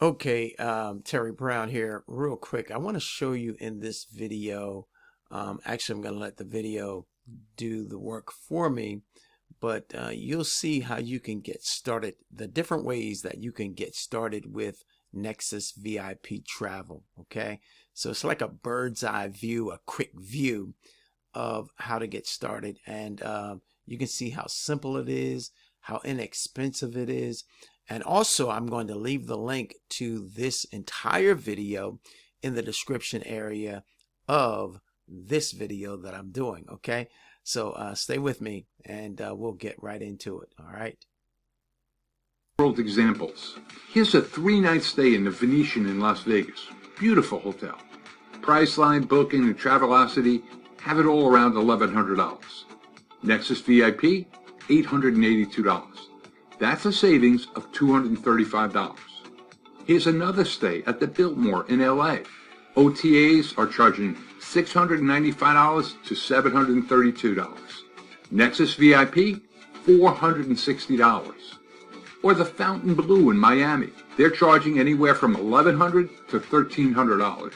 Okay, Terry Brown here. Real quick, I want to show you in this video. Actually, I'm going to let the video do the work for me, but you'll see how you can get started, the different ways that you can get started with Nexus VIP travel. Okay, so it's like a bird's eye view, a quick view of how to get started, and you can see how simple it is, how inexpensive it is. And also, I'm going to leave the link to this entire video in the description area of this video that I'm doing. Okay, so stay with me and we'll get right into it. All right. World examples. Here's a 3-night stay in the Venetian in Las Vegas. Beautiful hotel. Priceline, booking, and Travelocity have it all around $1,100. Nexus VIP, $882. That's a savings of $235. Here's another stay at the Biltmore in LA. OTAs are charging $695 to $732. Nexus VIP, $460. Or the Fontainebleau in Miami. They're charging anywhere from $1,100 to $1,300.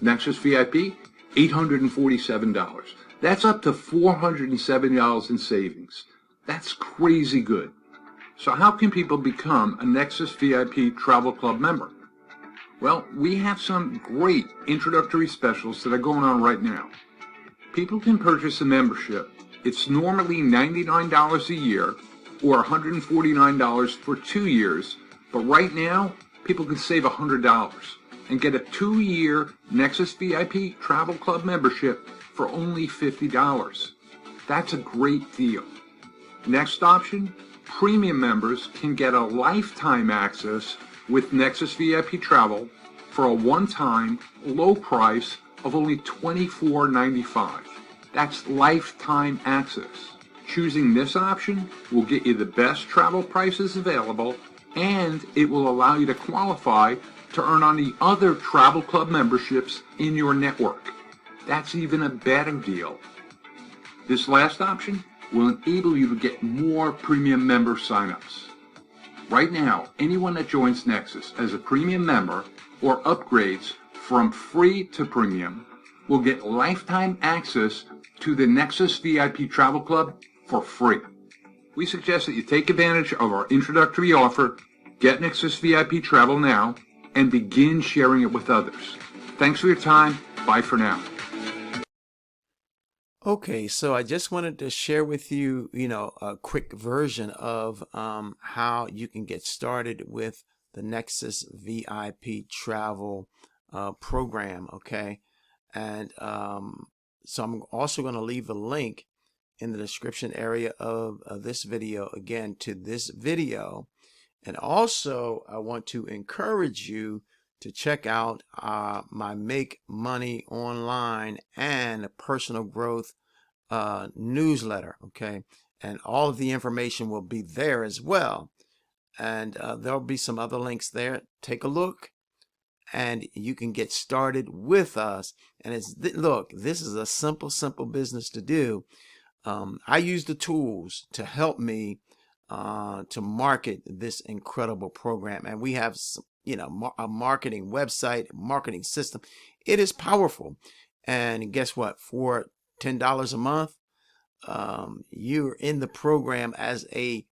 Nexus VIP, $847. That's up to $470 in savings. That's crazy good. So how can people become a Nexus VIP Travel Club member? Well, we have some great introductory specials that are going on right now. People can purchase a membership. It's normally $99 a year or $149 for 2 years, but right now, people can save $100 and get a 2-year Nexus VIP Travel Club membership for only $50. That's a great deal. Next option, premium members can get a lifetime access with Nexus VIP Travel for a one-time low price of only $24.95. That's lifetime access. Choosing this option will get you the best travel prices available, and it will allow you to qualify to earn on the other travel club memberships in your network. That's even a better deal. This last option will enable you to get more premium member signups. Right now, anyone that joins Nexus as a premium member or upgrades from free to premium will get lifetime access to the Nexus VIP Travel Club for free. We suggest that you take advantage of our introductory offer, get Nexus VIP Travel now, and begin sharing it with others. Thanks for your time. Bye for now. Okay, so I just wanted to share with you, a quick version of how you can get started with the Nexus VIP travel program, okay? And so I'm also going to leave a link in the description area of this video, again, to this video. And also, I want to encourage you to check out my Make Money Online and Personal Growth newsletter, okay? And all of the information will be there as well. And there'll be some other links there. Take a look and you can get started with us. And look, this is a simple business to do. I use the tools to help me to market this incredible program. And we have some, a marketing website, marketing system. It is powerful. And guess what? For $10 a month, you're in the program as a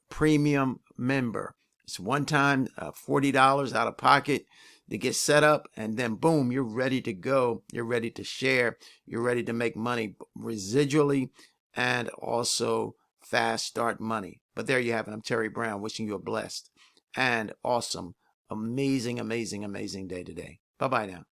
premium member. It's one time, $40 out of pocket to get set up, and then boom, you're ready to go. You're ready to share. You're ready to make money residually and also fast start money. But there you have it. I'm Terry Brown, wishing you a blessed and awesome, amazing day today. Bye-bye now.